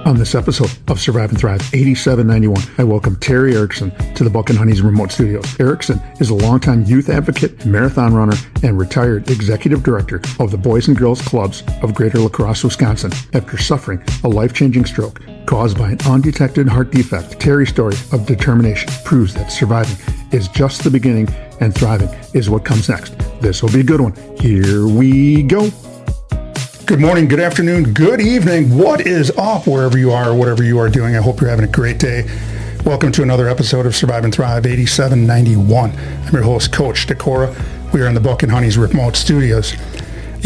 On this episode of Survive and Thrive 8791, I welcome Terry Erickson to the Buck and Honey's remote studios. Erickson is a longtime youth advocate, marathon runner, and retired executive director of the Boys and Girls Clubs of Greater La Crosse, Wisconsin. After suffering a life-changing stroke caused by an undetected heart defect, Terry's story of determination proves that surviving is just the beginning and thriving is what comes next. This will be a good one. Here we go. Good morning, good afternoon, good evening. What is up wherever you are, whatever you are doing? I hope you're having a great day. Welcome to another episode of Survive and Thrive 8791. I'm your host, Coach Decora. We are in the Buck and Honey's remote studios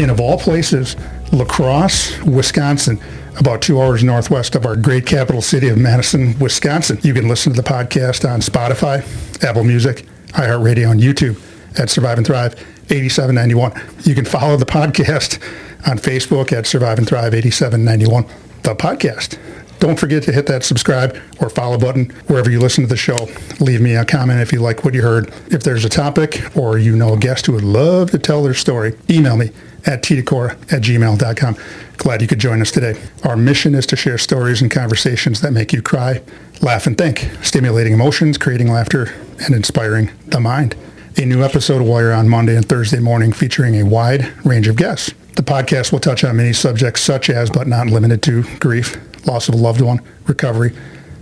in, of all places, La Crosse, Wisconsin, about 2 hours northwest of our great capital city of Madison, Wisconsin. You can listen to the podcast on Spotify, Apple Music, iHeartRadio, and YouTube at Survive and Thrive 8791. You can follow the podcast on Facebook at Survive and Thrive 8791, the podcast. Don't forget to hit that subscribe or follow button wherever you listen to the show. Leave me a comment if you like what you heard. If there's a topic or you know a guest who would love to tell their story, email me at tdecora@gmail.com. Glad you could join us today. Our mission is to share stories and conversations that make you cry, laugh, and think, stimulating emotions, creating laughter, and inspiring the mind. A new episode will air on Monday and Thursday morning featuring a wide range of guests. The podcast will touch on many subjects such as, but not limited to, grief, loss of a loved one, recovery,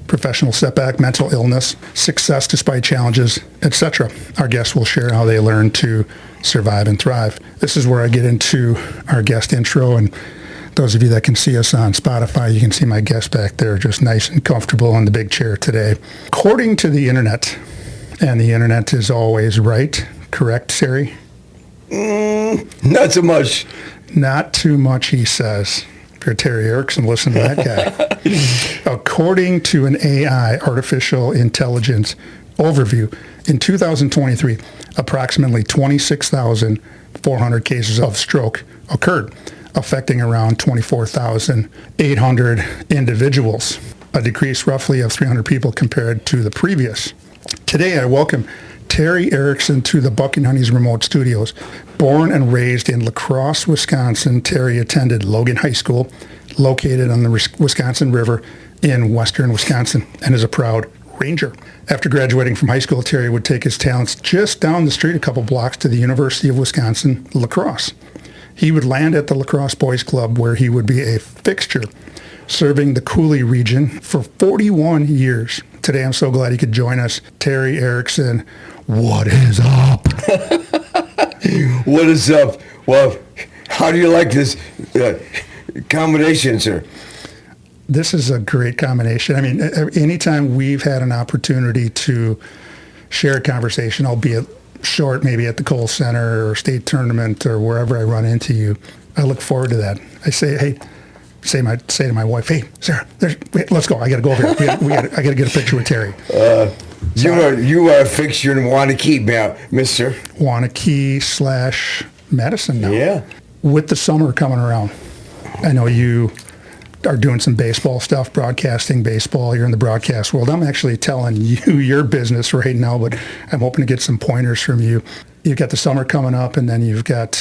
professional setback, mental illness, success despite challenges, etc. Our guests will share how they learn to survive and thrive. This is where I get into our guest intro, and those of you that can see us on Spotify, you can see my guest back there just nice and comfortable in the big chair today. According to the internet, and the internet is always right, correct, Terry? Not so much. Not too much, he says. If you're Terry Erickson, listen to that guy. According to an AI, artificial intelligence overview, in 2023, approximately 26,400 cases of stroke occurred, affecting around 24,800 individuals, a decrease roughly of 300 people compared to the previous. Today, I welcome Terry Erickson to the Buck and Honey's remote studios. Born and raised in La Crosse, Wisconsin, Terry attended Logan High School, located on the Wisconsin River in western Wisconsin, and is a proud Ranger. After graduating from high school, Terry would take his talents just down the street a couple blocks to the University of Wisconsin, La Crosse. He would land at the La Crosse Boys Club, where he would be a fixture, serving the Coulee region for 41 years. Today, I'm so glad he could join us. Terry Erickson, what is up? What is up? Well, how do you like this combination, sir? This is a great combination. I mean, anytime we've had an opportunity to share a conversation, albeit short, maybe at the Cole Center or state tournament or wherever I run into you, I look forward to that. I say, hey, say to my wife, hey, Sarah, wait, let's go. I got to go over here. I got to get a picture with Terry. You are a fixture in Waunakee now, mister. Waunakee / Madison now. Yeah. With the summer coming around, I know you are doing some baseball stuff, broadcasting baseball. You're in the broadcast world. I'm actually telling you your business right now, but I'm hoping to get some pointers from you. You've got the summer coming up, and then you've got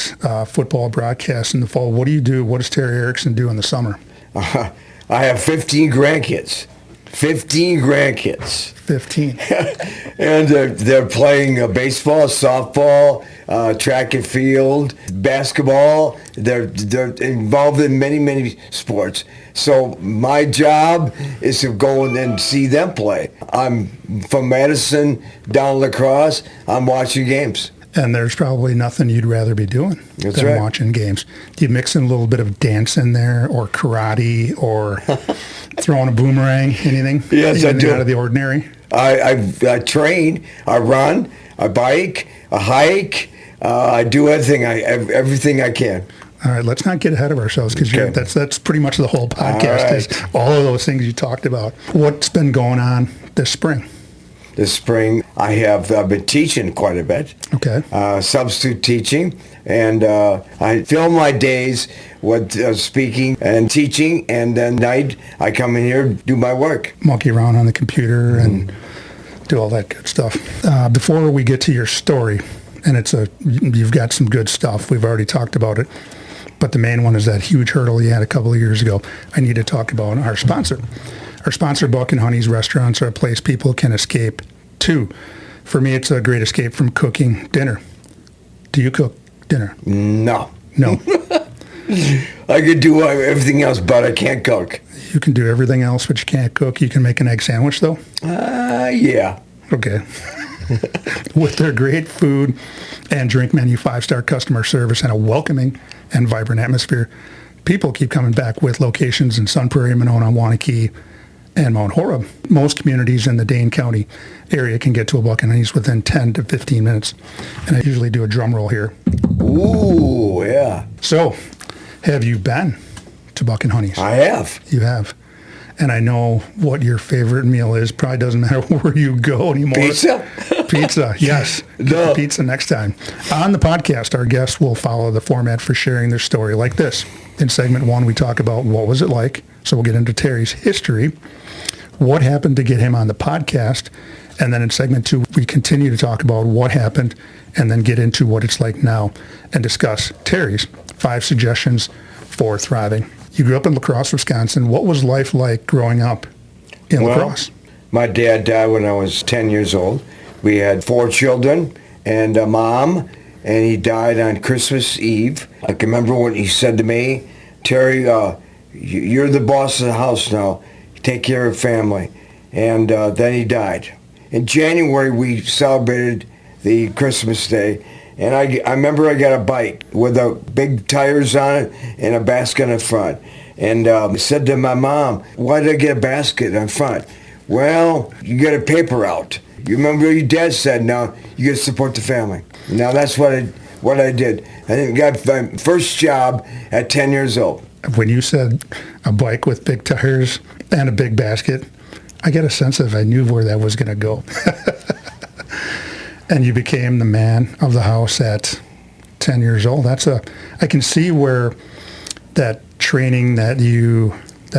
football broadcasts in the fall. What do you do? What does Terry Erickson do in the summer? I have 15 grandkids. 15 grandkids. 15. And they're playing baseball, softball, track and field, basketball. They're involved in many, many sports. So my job is to go and see them play. I'm from Madison down La Crosse. I'm watching games. And there's probably nothing you'd rather be doing That's than right. watching games. Do you mix in a little bit of dance in there, or karate, or throwing a boomerang, anything? Yes, I do. Out of the ordinary? I train, I run, I bike, I hike, I do everything I can. All right, let's not get ahead of ourselves, because Okay. that's pretty much the whole podcast, All right. is all of those things you talked about. What's been going on this spring? This spring, I've been teaching quite a bit. Okay. Substitute teaching, and I fill my days with speaking and teaching, and then night I come in here do my work. Monkey around on the computer and do all that good stuff. Before we get to your story, and you've got some good stuff. We've already talked about it. But the main one is that huge hurdle you had a couple of years ago. I need to talk about our sponsor. Our sponsor, Buck and Honey's Restaurants, are a place people can escape to. For me, it's a great escape from cooking dinner. Do you cook dinner? No. No. I could do everything else, but I can't cook. You can do everything else, but you can't cook. You can make an egg sandwich, though? Yeah. Okay. With their great food and drink menu, 5-star customer service, and a welcoming and vibrant atmosphere, people keep coming back with locations in Sun Prairie, Monona, Wanakee, and Mount Horeb. Most communities in the Dane County area can get to a Buck and Honey's within 10 to 15 minutes. And I usually do a drum roll here. Ooh, yeah. So, have you been to Buck and Honey's? I have. You have. And I know what your favorite meal is. Probably doesn't matter where you go anymore. Pizza? Pizza, yes. No. Pizza next time. On the podcast, our guests will follow the format for sharing their story like this. In segment 1, we talk about what was it like. So we'll get into Terry's history, what happened to get him on the podcast. And then in segment 2, we continue to talk about what happened and then get into what it's like now and discuss Terry's 5 suggestions for thriving. You grew up in La Crosse, Wisconsin. What was life like growing up in La Crosse? My dad died when I was 10 years old. We had 4 children and a mom, and he died on Christmas Eve. I can remember when he said to me, Terry, you're the boss of the house now. Take care of family. And then he died. In January, we celebrated the Christmas Day, and I remember I got a bike with big tires on it and a basket in front. And I said to my mom, why did I get a basket in front? Well, you got a paper out. You remember what your dad said, now you got to support the family. Now that's what I did. I got my first job at 10 years old. When you said a bike with big tires and a big basket, I get a sense of I knew where that was going to go. And you became the man of the house at 10 years old. I can see where that training that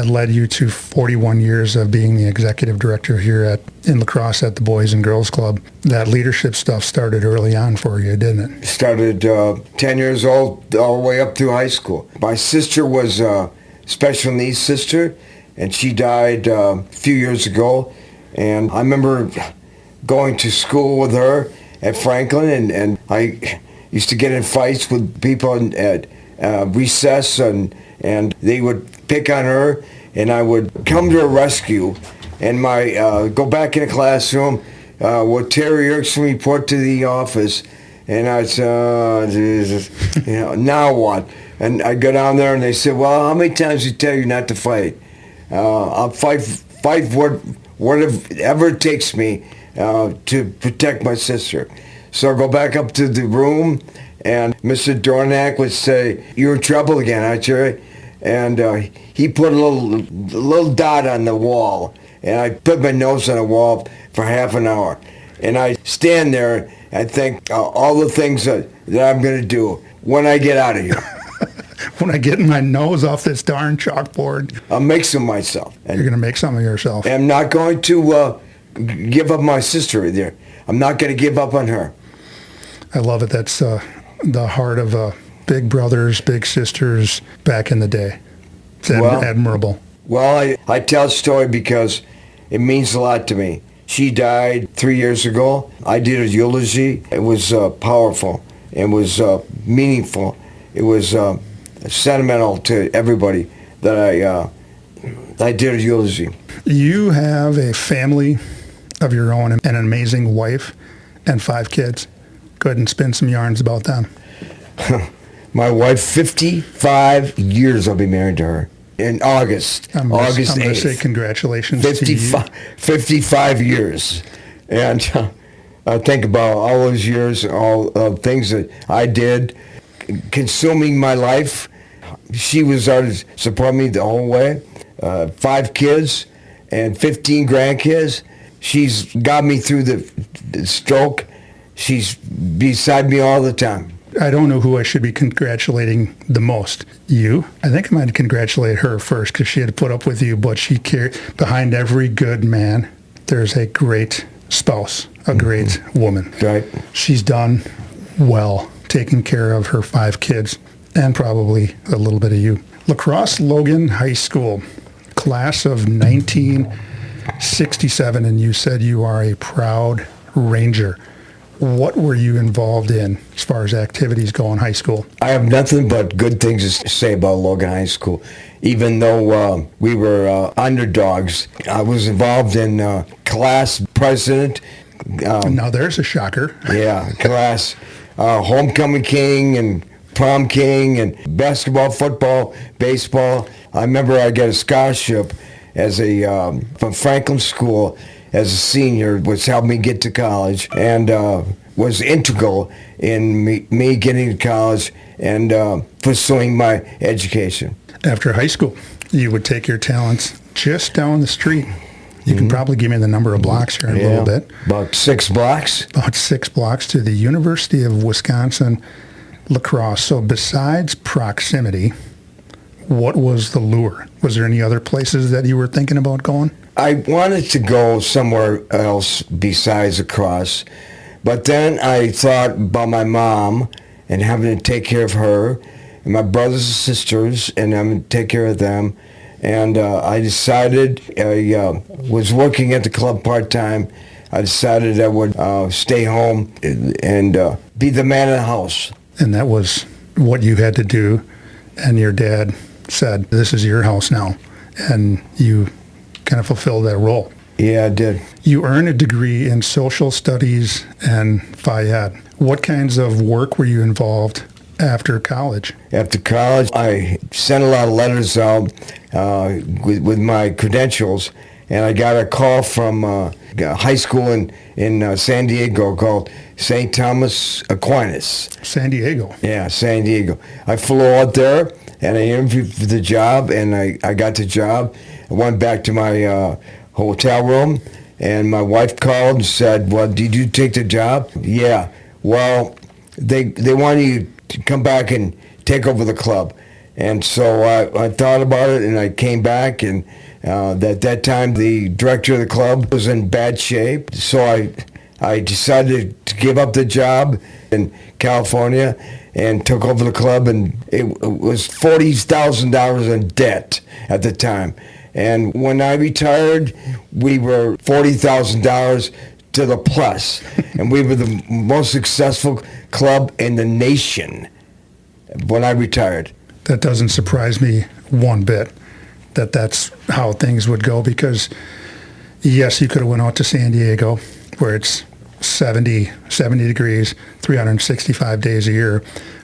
led you to 41 years of being the executive director here in La Crosse at the Boys and Girls Club. That leadership stuff started early on for you, didn't it? Started 10 years old all the way up through high school. My sister was a special needs sister, and she died a few years ago. And I remember going to school with her at Franklin, and I used to get in fights with people at recess, and they would pick on her, and I would come to her rescue, and go back in the classroom, with Terry Erickson report to the office, and I'd say, oh, Jesus, now what? And I go down there, and they said, well, how many times did I tell you not to fight? I'll fight whatever it takes me to protect my sister. So I go back up to the room, and Mr. Dornack would say, you're in trouble again, aren't you? And he put a little dot on the wall, and I put my nose on the wall for half an hour. And I stand there and think all the things that I'm going to do when I get out of here. When I get my nose off this darn chalkboard. I'll make some of myself. You're going to make some of yourself. I'm not going to give up my sister either. I'm not going to give up on her. I love it. That's the heart of big brothers, big sisters back in the day. It's admirable. Well, I tell a story because it means a lot to me. She died 3 years ago. I did a eulogy. It was powerful. It was meaningful. It was sentimental to everybody that I did a eulogy. You have a family of your own and an amazing wife and 5 kids. Go ahead and spin some yarns about them. My wife, 55 years I'll be married to her. In August. August 8th. I'm going to say congratulations 55, to you. 55 years. And I think about all those years, all things that I did, consuming my life. She was there to support me the whole way. 5 kids and 15 grandkids. She's got me through the stroke. She's beside me all the time. I don't know who I should be congratulating the most. You? I think I might congratulate her first because she had to put up with you, but she cared. Behind every good man, there's a great spouse, a great woman. Right. She's done well taking care of her 5 kids and probably a little bit of you. La Crosse Logan High School, class of 1967, and you said you are a proud Ranger. What were you involved in as far as activities go in high school? I have nothing but good things to say about Logan High School. Even though we were underdogs, I was involved in class president. Now there's a shocker. Yeah, class homecoming king and prom king and basketball, football, baseball. I remember I got a scholarship as from Franklin School as a senior, which helped me get to college and was integral in me getting to college and pursuing my education. After high school, you would take your talents just down the street. You can probably give me the number of blocks here in a little bit. About 6 blocks. About 6 blocks to the University of Wisconsin, La Crosse. So besides proximity, what was the lure? Was there any other places that you were thinking about going? I wanted to go somewhere else besides La Crosse, but then I thought about my mom and having to take care of her, and my brothers and sisters, and having to take care of them. And I decided, I was working at the club part-time. I decided I would stay home and be the man of the house. And that was what you had to do, and your dad said, this is your house now, and you kind of fulfilled that role. Yeah, I did. You earned a degree in social studies and Phi Ed. What kinds of work were you involved after college? After college, I sent a lot of letters out with my credentials, and I got a call from a high school in San Diego called St. Thomas Aquinas. San Diego? Yeah, San Diego. I flew out there, and I interviewed for the job, and I got the job. I went back to my hotel room, and my wife called and said, well, did you take the job? Yeah. Well, they want you to come back and take over the club. And so I thought about it, and I came back, and at that time the director of the club was in bad shape. So I decided to give up the job in California and took over the club, and it was $40,000 in debt at the time. And when I retired, we were $40,000 to the plus, and we were the most successful club in the nation when I retired. That doesn't surprise me one bit, that's how things would go, because yes, you could have went out to San Diego where it's 70 degrees, 365 days a year,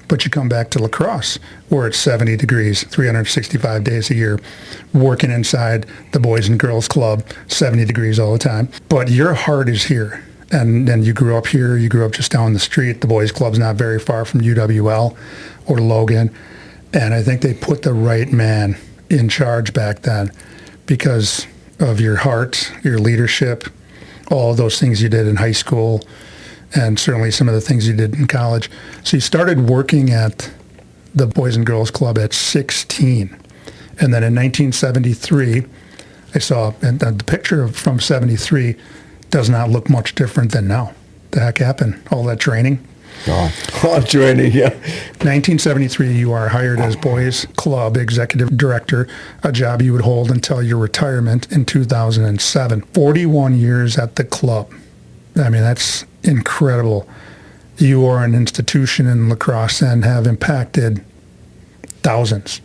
but you come back to La Crosse where it's 70 degrees, 365 days a year, working inside the Boys and Girls Club, 70 degrees all the time. But your heart is here. And then you grew up here, you grew up just down the street. The Boys Club's not very far from UWL or Logan. And I think they put the right man in charge back then because of your heart, your leadership, all of those things you did in high school, and certainly some of the things you did in college. So you started working at the Boys and Girls Club at 16. And then in 1973, I saw, and the picture from 73 does not look much different than now. The heck happened? All that training? Oh, training, yeah. 1973, you are hired as Boys Club Executive Director, a job you would hold until your retirement in 2007. 41 years at the club. I mean, that's incredible. You are an institution in La Crosse and have impacted thousands.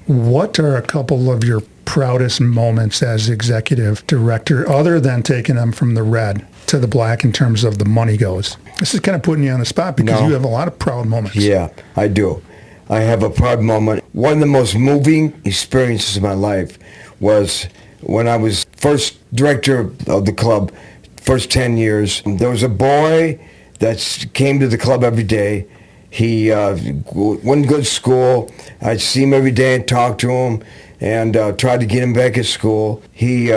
What are a couple of your proudest moments as executive director, other than taking them from the red to the black in terms of the money goes? This is kind of putting you on the spot because you have a lot of proud moments. Yeah, I do. I have a proud moment. One of the most moving experiences of my life was when I was first director of the club, first 10 years. There was a boy that came to the club every day. He wouldn't go to school. I'd see him every day and talk to him and tried to get him back at school. He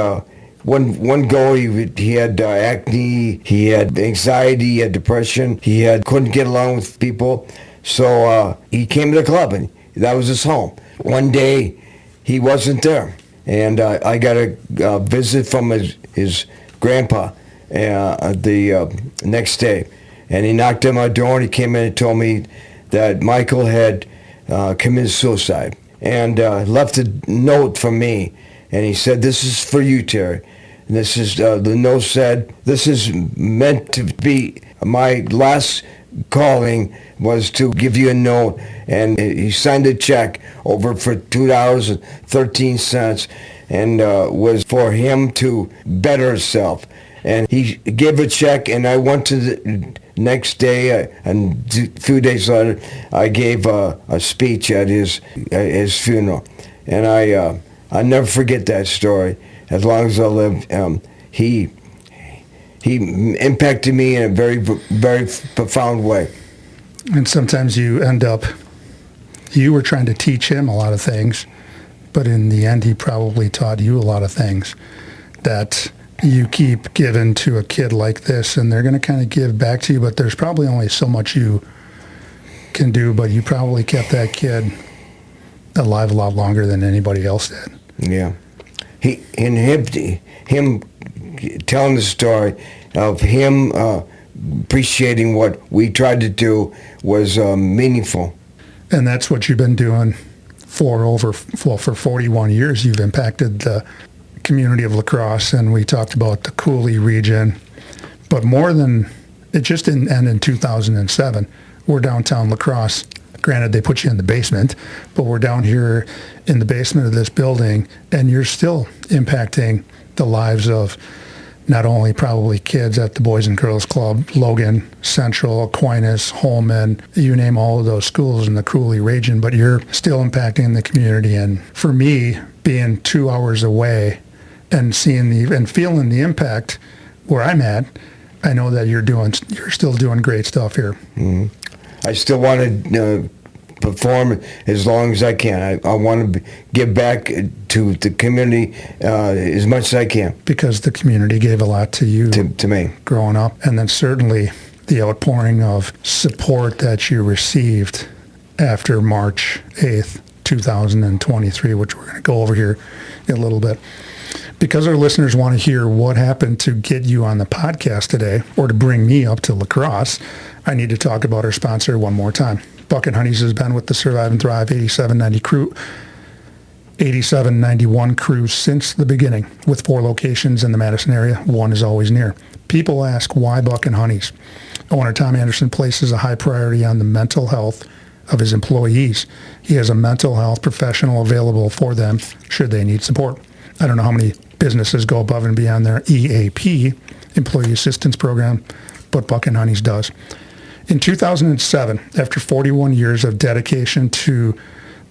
one go, he had acne, he had anxiety, he had depression, couldn't get along with people. So he came to the club, and that was his home. One day, he wasn't there, and I got a visit from his grandpa the next day, and he knocked on my door, and he came in and told me that Michael had committed suicide, and left a note for me. And he said, "This is for you, Terry." And this is the note said, "This is meant to be my last calling was to give you a note." And he signed a check over for $2.13, and was for him to better himself. And he gave a check, and I went to the next day, and a few days later, I gave a speech at his funeral. And I'll never forget that story as long as I live. He impacted me in a very, very profound way. And sometimes you were trying to teach him a lot of things, but in the end, he probably taught you a lot of things that you keep giving to a kid like this, and they're going to kind of give back to you, but there's probably only so much you can do, but you probably kept that kid alive a lot longer than anybody else did. Yeah. Him telling the story of him appreciating what we tried to do was meaningful. And that's what you've been doing for 41 years. You've impacted the community of La Crosse, and we talked about the Cooley region. But more than, it just didn't end in 2007. We're downtown La Crosse. Granted, they put you in the basement, but we're down here in the basement of this building, and you're still impacting the lives of not only probably kids at the Boys and Girls Club, Logan, Central, Aquinas, Holman, you name all of those schools in the Cooley region, but you're still impacting the community. And for me, being 2 hours away and seeing and feeling the impact where I'm at, I know that you're still doing great stuff here. Mm-hmm. I still want to perform as long as I can. I want to give back to the community as much as I can. Because the community gave a lot to you. To me. Growing up. And then certainly the outpouring of support that you received after March 8th, 2023, which we're going to go over here in a little bit. Because our listeners want to hear what happened to get you on the podcast today, or to bring me up to La Crosse, I need to talk about our sponsor one more time. Buck and Honeys has been with the Survive and Thrive 8791 crew since the beginning, with 4 locations in the Madison area. One is always near. People ask, why Buck and Honeys? Owner Tom Anderson places a high priority on the mental health of his employees. He has a mental health professional available for them should they need support. I don't know how many businesses go above and beyond their EAP, Employee Assistance Program, but Buck and Honeys does. In 2007, after 41 years of dedication to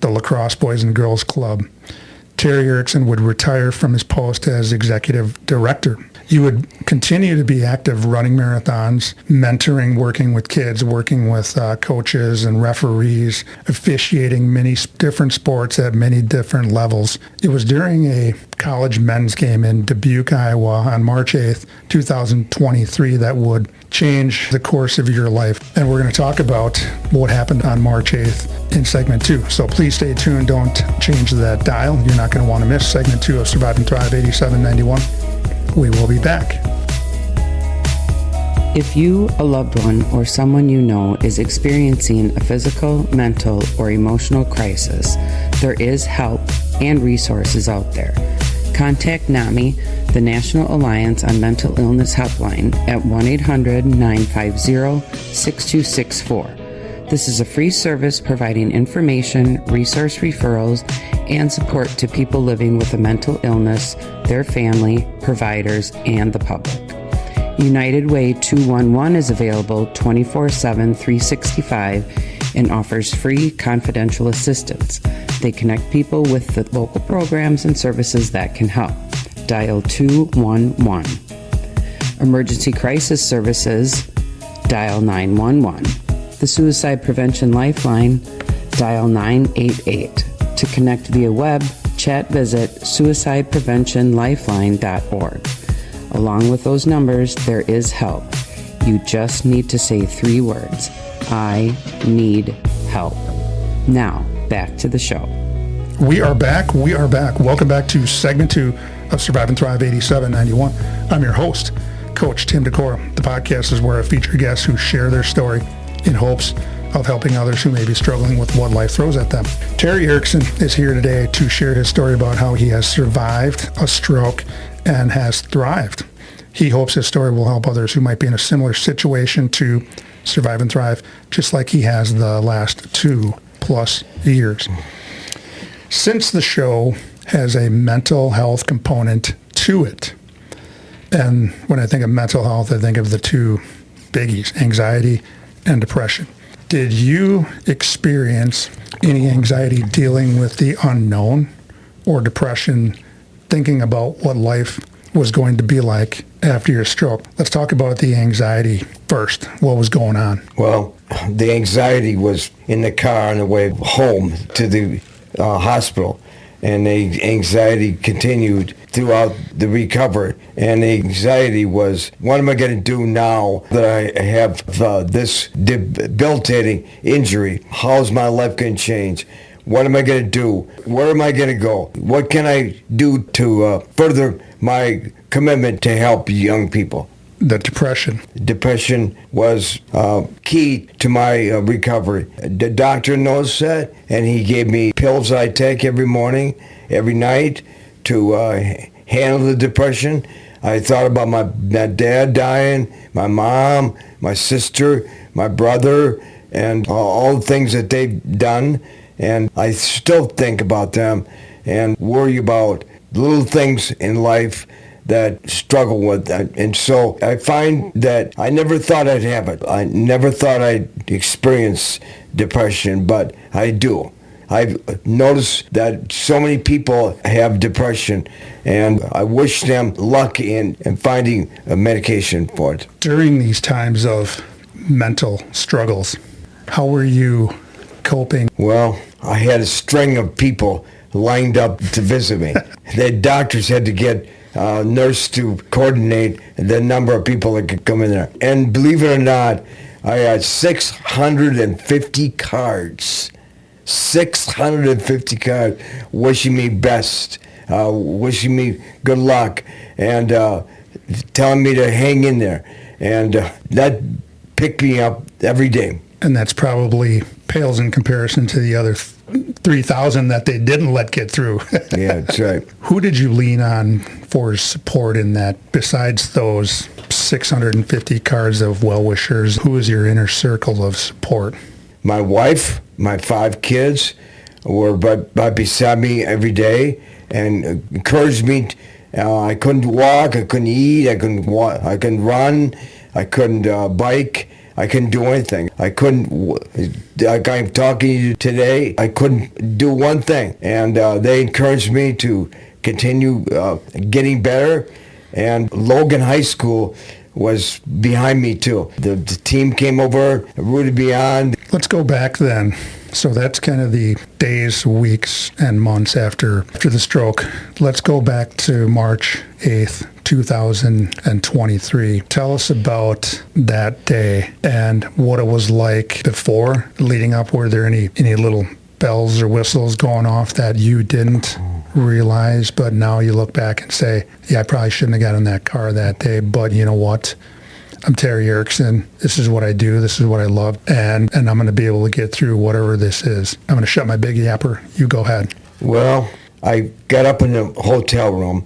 the La Crosse Boys and Girls Club, Terry Erickson would retire from his post as executive director. You would continue to be active running marathons, mentoring, working with kids, working with coaches and referees, officiating many different sports at many different levels. It was during a college men's game in Dubuque, Iowa on March 8th, 2023 that would change the course of your life. And we're going to talk about what happened on March 8th in segment 2. So please stay tuned. Don't change that dial. You're not going to want to miss segment 2 of Survive and Thrive 8791. We will be back. If you, a loved one, or someone you know is experiencing a physical, mental, or emotional crisis, there is help and resources out there. Contact NAMI, the National Alliance on Mental Illness Helpline, at 1-800-950-6264. This is a free service providing information, resource referrals, and support to people living with a mental illness, their family, providers, and the public. United Way 211 is available 24/7, 365, and offers free confidential assistance. They connect people with the local programs and services that can help. Dial 211. Emergency Crisis Services, dial 911. The Suicide Prevention Lifeline, dial 988. To connect via web, chat, visit suicidepreventionlifeline.org. Along with those numbers, there is help. You just need to say 3 words. I need help. Now, back to the show. We are back. Welcome back to segment 2 of Survive and Thrive 8791. I'm your host, Coach Tim Decora. The podcast is where I feature guests who share their story in hopes of helping others who may be struggling with what life throws at them. Terry Erickson is here today to share his story about how he has survived a stroke and has thrived. He hopes his story will help others who might be in a similar situation to survive and thrive, just like he has the last 2+ years. Since the show has a mental health component to it, and when I think of mental health, I think of the two biggies, anxiety and depression. Did you experience any anxiety dealing with the unknown or depression thinking about what life was going to be like after your stroke? Let's talk about the anxiety first. What was going on? Well, the anxiety was in the car on the way home to the hospital, and the anxiety continued throughout the recovery. And the anxiety was, what am I going to do now that I have this debilitating injury? How's my life going to change? What am I going to do? Where am I going to go? What can I do to further my commitment to help young people? The depression. Depression was key to my recovery. The doctor knows that, and he gave me pills I take every morning, every night to handle the depression. I thought about my dad dying, my mom, my sister, my brother, and all the things that they've done. And I still think about them and worry about little things in life that struggle with that. And so I find that I never thought I'd have it. I never thought I'd experience depression, but I do. I've noticed that so many people have depression, and I wish them luck in finding a medication for it. During these times of mental struggles, how were you coping? Well, I had a string of people lined up to visit me. The doctors had to get a nurse to coordinate the number of people that could come in there. And believe it or not, I had 650 cards. 650 cards wishing me best, wishing me good luck, and telling me to hang in there. And that picked me up every day. And that's probably pales in comparison to the other 3,000 that they didn't let get through. Yeah, that's right. Who did you lean on for support in that besides those 650 cards of well-wishers? Who was your inner circle of support? My wife, my 5 kids were right beside me every day and encouraged me. I couldn't walk, I couldn't eat, I couldn't run, I couldn't bike. I couldn't do anything. I couldn't, like I'm talking to you today, I couldn't do one thing. And they encouraged me to continue getting better. And Logan High School was behind me too. The team came over, rooted me on. Let's go back then. So that's kind of the days, weeks, and months after the stroke. Let's go back to March 8th, 2023. Tell us about that day and what it was like before, leading up. Were there any little bells or whistles going off that you didn't realize, but now you look back and say, yeah, I probably shouldn't have got in that car that day, but you know what? I'm Terry Erickson. This is what I do. This is what I love. And I'm going to be able to get through whatever this is. I'm going to shut my big yapper. You go ahead. Well, I got up in the hotel room,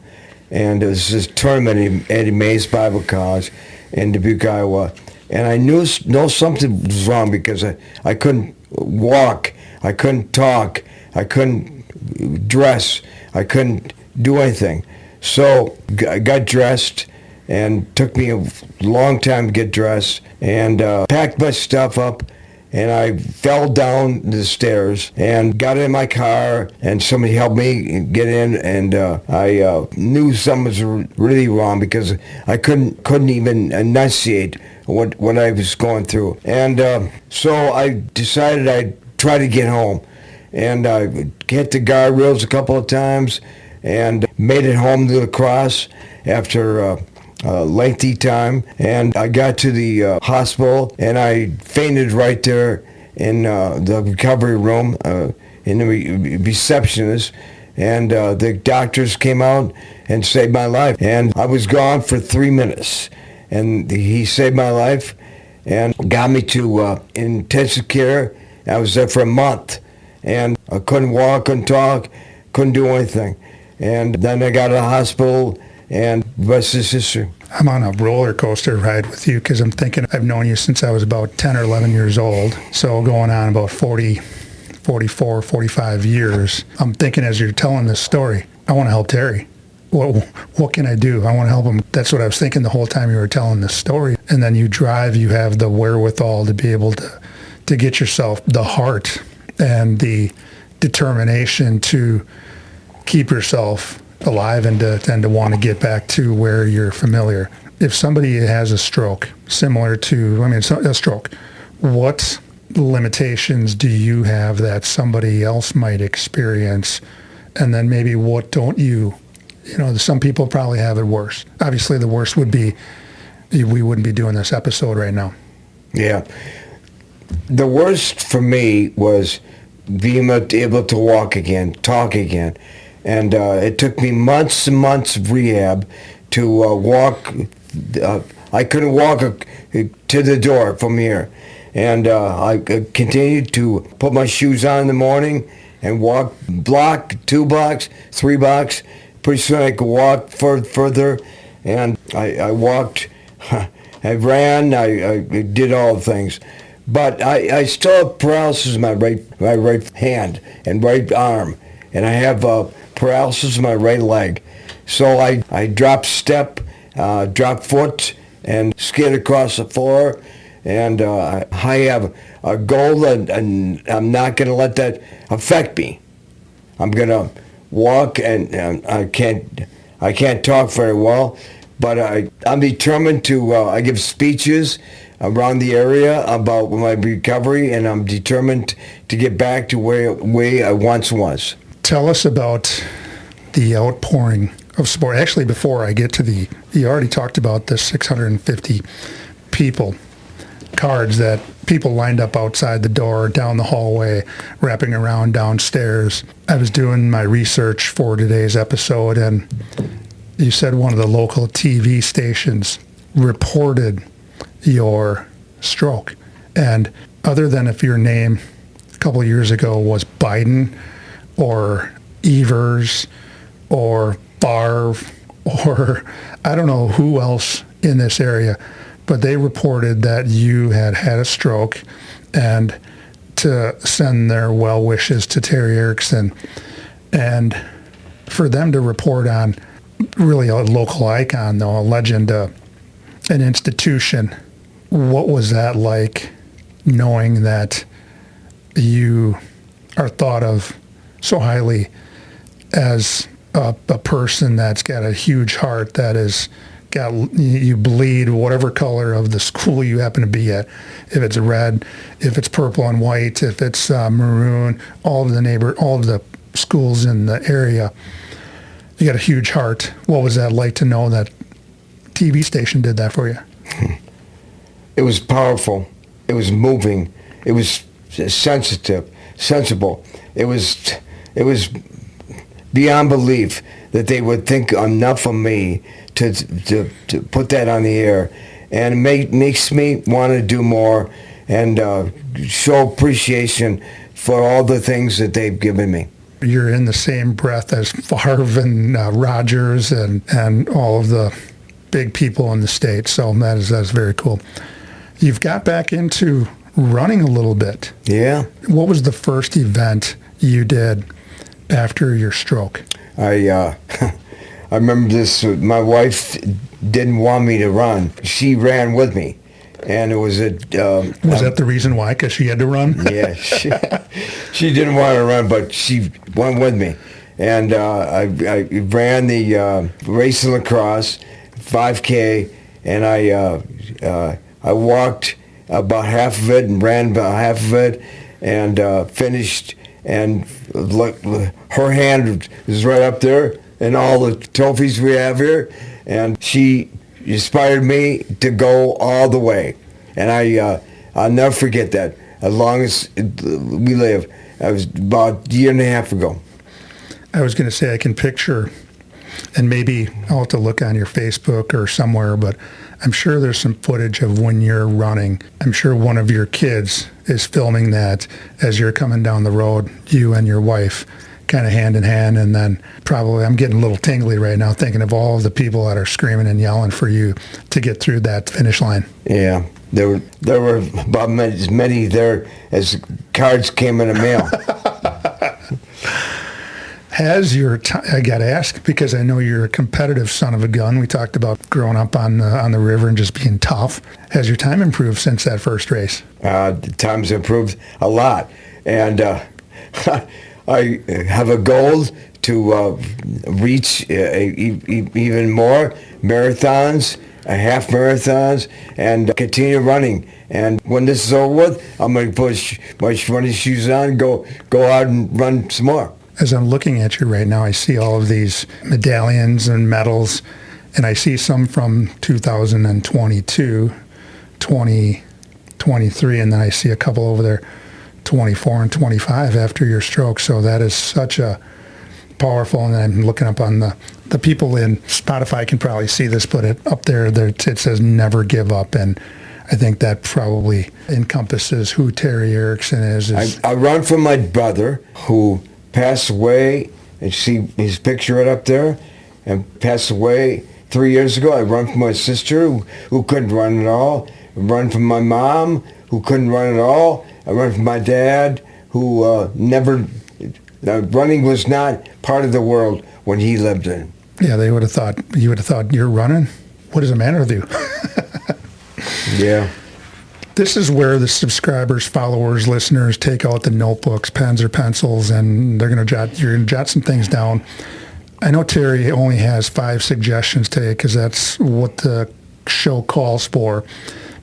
and there was this tournament at Eddie Mays Bible College in Dubuque, Iowa. And I knew something was wrong because I couldn't walk. I couldn't talk. I couldn't dress. I couldn't do anything. So I got dressed, and took me a long time to get dressed, and packed my stuff up, and I fell down the stairs and got in my car, and somebody helped me get in, and I knew something was really wrong because I couldn't even enunciate what I was going through. And so I decided I'd try to get home, and I hit the guardrails a couple of times and made it home to the Crosse after lengthy time, and I got to the hospital, and I fainted right there in the recovery room, in the receptionist, and the doctors came out and saved my life, and I was gone for 3 minutes, and he saved my life, and got me to intensive care. I was there for a month, and I couldn't walk, couldn't talk, couldn't do anything. And then I got to the hospital, and the rest is history. I'm on a roller coaster ride with you because I'm thinking I've known you since I was about 10 or 11 years old. So going on about 40, 44, 45 years. I'm thinking as you're telling this story, I want to help Terry. What can I do? I want to help him. That's what I was thinking the whole time you were telling this story. And then you drive, you have the wherewithal to be able to get yourself the heart and the determination to keep yourself alive and to want to get back to where you're familiar. If somebody has a stroke, similar to, a stroke, what limitations do you have that somebody else might experience? And then maybe what don't you? Some people probably have it worse. Obviously, the worst would be we wouldn't be doing this episode right now. Yeah. The worst for me was being able to walk again, talk again. And it took me months and months of rehab to walk. I couldn't walk to the door from here. And I continued to put my shoes on in the morning and walk block, 2 blocks, 3 blocks. Pretty soon I could walk further. And I walked, I ran, I did all the things. But I still have paralysis in my right hand and right arm. And I have paralysis in my right leg. So I drop step, drop foot, and skid across the floor. And I have a goal, and I'm not going to let that affect me. I'm going to walk, and I can't talk very well, but I'm determined to. I give speeches around the area about my recovery, and I'm determined to get back to where I once was. Tell us about the outpouring of support. Actually, before I get to you already talked about the 650 cards that people lined up outside the door, down the hallway, wrapping around downstairs. I was doing my research for today's episode, and you said one of the local TV stations reported your stroke. And other than if your name a couple of years ago was Biden or Evers or Favre or I don't know who else in this area, but they reported that you had had a stroke and to send their well wishes to Terry Erickson. And for them to report on really a local icon, though, a legend, an institution, what was that like, knowing that you are thought of so highly as a person that's got a huge heart, that is got, you bleed whatever color of the school you happen to be at, if it's red, if it's purple and white, if it's maroon, all of the schools in the area, you got a huge heart. What was that like to know that TV station did that for you? It was powerful. It was moving. It was sensible. It was beyond belief that they would think enough of me to put that on the air, and it makes me want to do more and show appreciation for all the things that they've given me. You're in the same breath as Favre and Rodgers and all of the big people in the state, so that's very cool. You've got back into running a little bit. Yeah. What was the first event you did after your stroke? I remember this. My wife didn't want me to run. She ran with me, and it was was that the reason why? Because she had to run? Yeah, she didn't want to run, but she went with me, and I ran the race in Crosse, 5K, and I walked about half of it and ran about half of it, and finished. And look, her hand is right up there, and all the trophies we have here. And she inspired me to go all the way. And I'll never forget that, as long as we live. That was about a year and a half ago. I was going to say I can picture, and maybe I'll have to look on your Facebook or somewhere, but I'm sure there's some footage of when you're running. I'm sure one of your kids is filming that as you're coming down the road, you and your wife, kind of hand in hand, and then probably I'm getting a little tingly right now thinking of all of the people that are screaming and yelling for you to get through that finish line. Yeah, there were about as many there as cards came in the mail. Has your I got to ask, because I know you're a competitive son of a gun. We talked about growing up on the river and just being tough. Has your time improved since that first race? The time's improved a lot, and I have a goal to reach even more marathons, half marathons, and continue running. And when this is over with, I'm going to put my running shoes on, go out and run some more. As I'm looking at you right now, I see all of these medallions and medals, and I see some from 2022, 2023, and then I see a couple over there, 24 and 25 after your stroke. So that is such a powerful, and I'm looking up on the people in Spotify can probably see this, but up there it says never give up, and I think that probably encompasses who Terry Erickson is. I run from my brother who passed away, and see his picture right up there, and passed away 3 years ago. I run from my sister who couldn't run at all. I run from my mom who couldn't run at all. I run from my dad who never, running was not part of the world when he lived in. Yeah, you would have thought you're running? What is the matter with you? Yeah. This is where the subscribers, followers, listeners take out the notebooks, pens or pencils, and you're going to jot some things down. I know Terry only has 5 suggestions today because that's what the show calls for.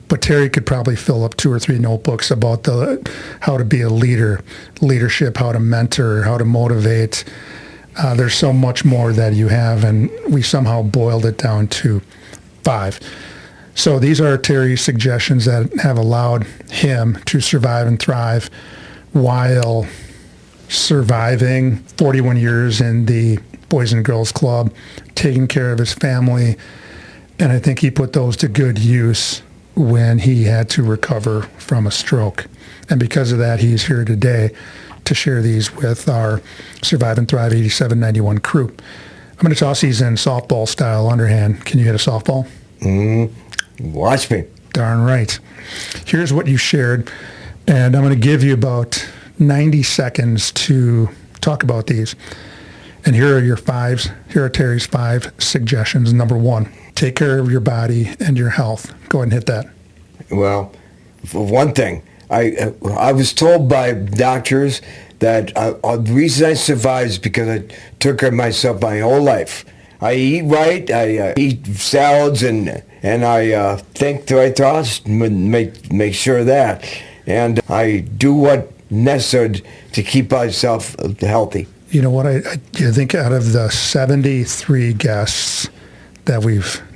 But Terry could probably fill up 2 or 3 notebooks about how to be a leader, leadership, how to mentor, how to motivate. There's so much more that you have, and we somehow boiled it down to 5. So these are Terry's suggestions that have allowed him to survive and thrive while surviving 41 years in the Boys and Girls Club, taking care of his family, and I think he put those to good use when he had to recover from a stroke. And because of that, he's here today to share these with our Survive and Thrive 8791 crew. I'm going to toss these in softball style underhand. Can you hit a softball? Watch me. Darn right. Here's what you shared, and I'm going to give you about 90 seconds to talk about these. And here are your 5s. Here are Terry's 5 suggestions. Number 1, take care of your body and your health. Go ahead and hit that. Well, for one thing, I was told by doctors that the reason I survived is because I took care of myself my whole life. I eat right, I eat salads, and I think the right thoughts, make sure of that. And I do what necessary to keep myself healthy. You know what, I think out of the 73 guests that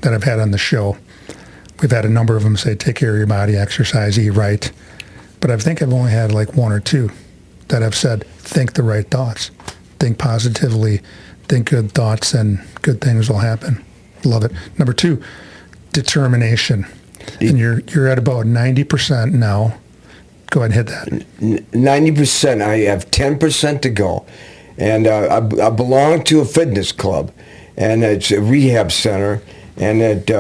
I've had on the show, we've had a number of them say, take care of your body, exercise, eat right. But I think I've only had like 1 or 2 that have said, think the right thoughts, think positively, think good thoughts, and good things will happen. Love it. Number 2, determination. And you're at about 90% now. Go ahead and hit that. 90%. I have 10% to go. And I belong to a fitness club, and it's a rehab center, and it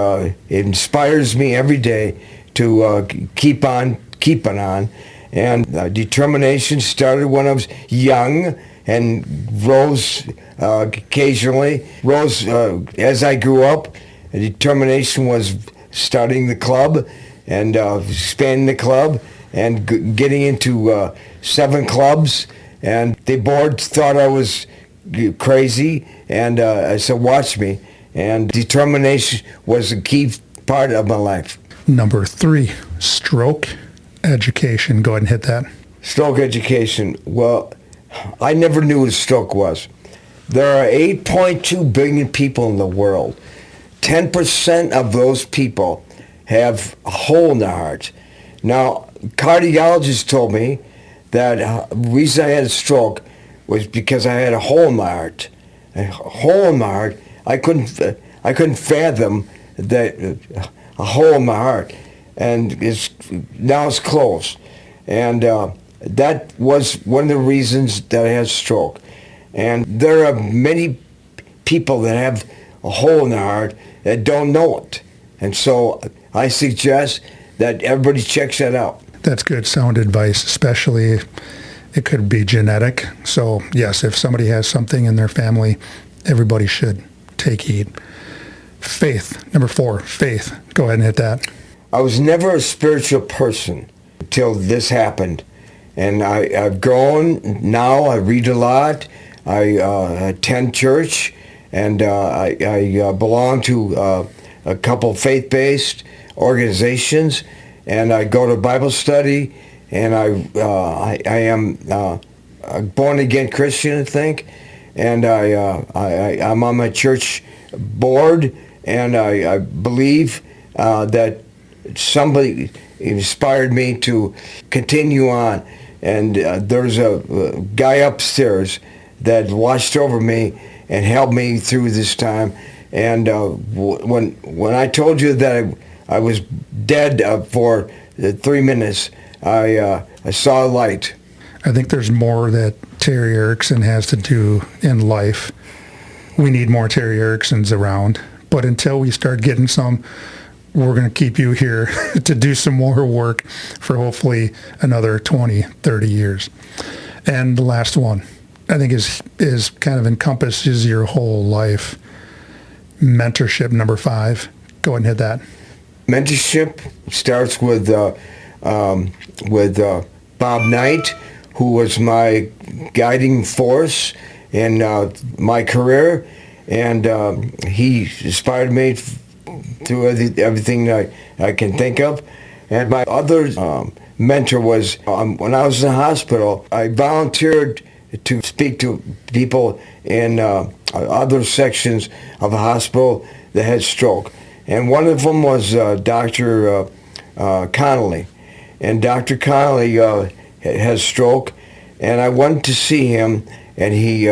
inspires me every day to keep on keeping on. And determination started when I was young and rose occasionally. Rose as I grew up. Determination was starting the club and expanding the club and getting into 7 clubs. And the board thought I was crazy, and I said, watch me. And determination was a key part of my life. Number 3, stroke education. Go ahead and hit that. Stroke education. Well, I never knew what a stroke was. There are 8.2 billion people in the world. 10% of those people have a hole in their heart. Now, cardiologists told me that the reason I had a stroke was because I had a hole in my heart. A hole in my heart. I couldn't fathom that a hole in my heart, and now it's closed. And that was one of the reasons that I had a stroke. And there are many people that have a hole in their heart that don't know it. And so I suggest that everybody checks that out. That's good sound advice, especially it could be genetic. So yes, if somebody has something in their family, everybody should take heed. Faith, number 4, faith. Go ahead and hit that. I was never a spiritual person until this happened. And I've grown now. I read a lot. I attend church, and I belong to a couple faith-based organizations, and I go to Bible study, and I am a born-again Christian, I think, and I'm on my church board, and I believe that somebody inspired me to continue on. And there's a guy upstairs that watched over me and helped me through this time. And when I told you that I was dead for 3 minutes, I saw a light. I think there's more that Terry Erickson has to do in life. We need more Terry Ericksons around. But until we start getting some, we're going to keep you here to do some more work for hopefully another 20, 30 years. And the last one, I think is kind of encompasses your whole life. Mentorship, number 5. Go ahead and hit that. Mentorship starts with Bob Knight, who was my guiding force in my career, and he inspired me through everything I can think of. And my other mentor was, when I was in the hospital, I volunteered to speak to people in other sections of the hospital that had stroke. And one of them was Dr. Connolly. And Dr. Connolly has stroke, and I went to see him, and he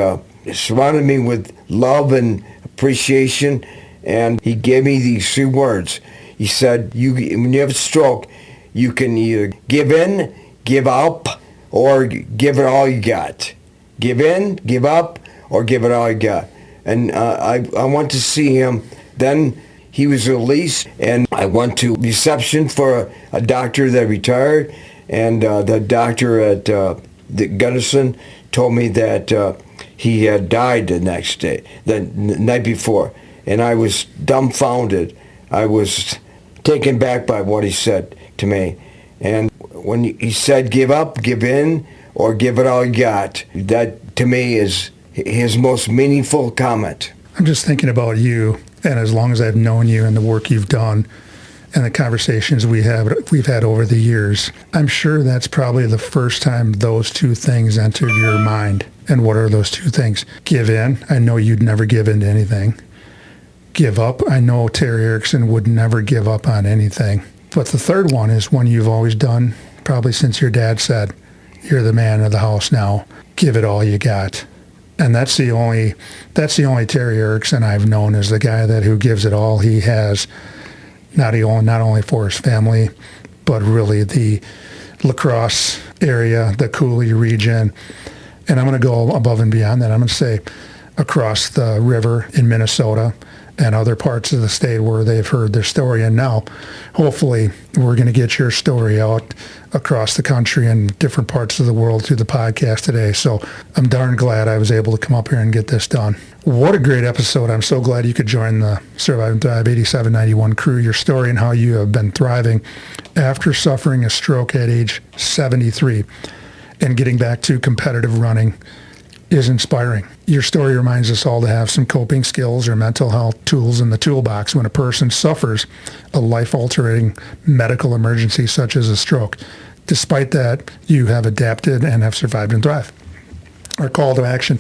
surrounded me with love and appreciation, and he gave me these 3 words. He said, when you have a stroke, you can either give in, give up, or give it all you got. Give in, give up, or give it all you got. And I went to see him. Then he was released, and I went to reception for a doctor that retired, and the doctor at the Gunnison told me that he had died the next day, the night before. And I was dumbfounded. I was taken back by what he said to me. And when he said give up, give in, or give it all you got, that to me is his most meaningful comment. I'm just thinking about you, and as long as I've known you and the work you've done and the conversations we've had over the years, I'm sure that's probably the first time those 2 things entered your mind. And what are those 2 things? Give in. I know you'd never give in to anything. Give up. I know Terry Erickson would never give up on anything. But the third one is one you've always done, probably since your dad said, you're the man of the house now. Give it all you got. And that's the only Terry Erickson I've known, is the guy who gives it all he has, not only for his family, but really the La Crosse area, the Cooley region. And I'm going to go above and beyond that. I'm going to say across the river in Minnesota and other parts of the state where they've heard their story. And now, hopefully, we're going to get your story out across the country and different parts of the world through the podcast today. So I'm darn glad I was able to come up here and get this done. What a great episode. I'm so glad you could join the Survive and Thrive 8791 crew. Your story and how you have been thriving after suffering a stroke at age 73 and getting back to competitive running is inspiring. Your story reminds us all to have some coping skills or mental health tools in the toolbox when a person suffers a life-altering medical emergency such as a stroke. Despite that, you have adapted and have survived and thrived. Our call to action.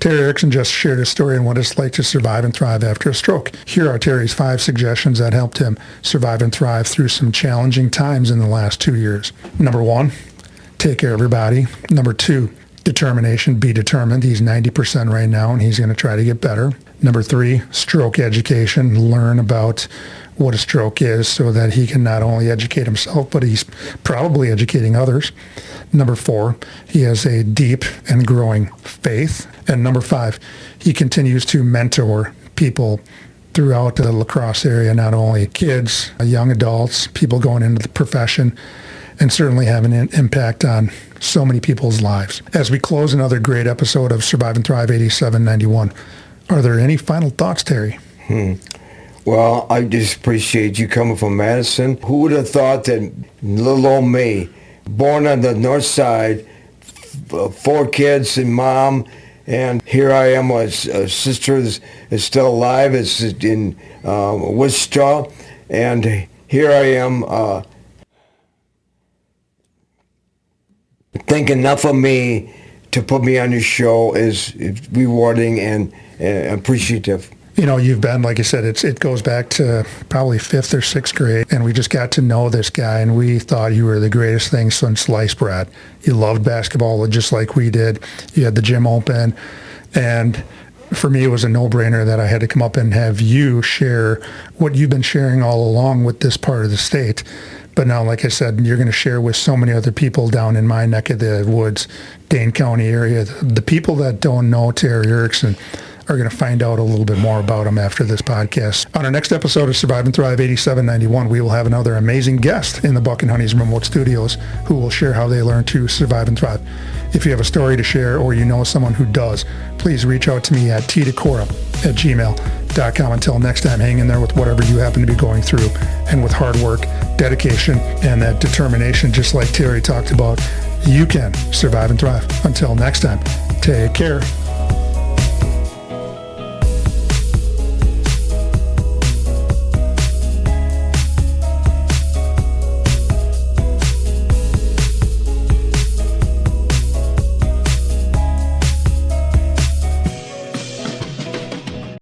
Terry Erickson just shared his story on what it's like to survive and thrive after a stroke. Here are Terry's 5 suggestions that helped him survive and thrive through some challenging times in the last 2 years. Number 1, take care of your body. Number 2, determination, be determined. He's 90% right now, and he's going to try to get better. Number 3, stroke education, learn about what a stroke is so that he can not only educate himself, but he's probably educating others. Number 4, he has a deep and growing faith. And number 5, he continues to mentor people throughout the La Crosse area, not only kids, young adults, people going into the profession, and certainly having an impact on so many people's lives. As we close another great episode of Survive and Thrive 8791, are there any final thoughts, Terry? Well, I just appreciate you coming from Madison. Who would have thought that little old me, born on the north side, 4 kids and mom, and here I am, my sister is still alive, is in Wichita, and here I am think enough of me to put me on your show is rewarding and appreciative. You know, you've been, like I said, it goes back to probably 5th or 6th grade, and we just got to know this guy, and we thought you were the greatest thing since sliced bread. You loved basketball just like we did. You had the gym open, and for me, it was a no-brainer that I had to come up and have you share what you've been sharing all along with this part of the state. But now, like I said, you're going to share with so many other people down in my neck of the woods, Dane County area. The people that don't know Terry Erickson are going to find out a little bit more about him after this podcast. On our next episode of Survive and Thrive 8791, we will have another amazing guest in the Buck and Honey's remote studios who will share how they learn to survive and thrive. If you have a story to share or you know someone who does, please reach out to me at tdecora@gmail.com. Until next time, hang in there with whatever you happen to be going through, and with hard work, dedication, and that determination, just like Terry talked about, you can survive and thrive. Until next time, take care.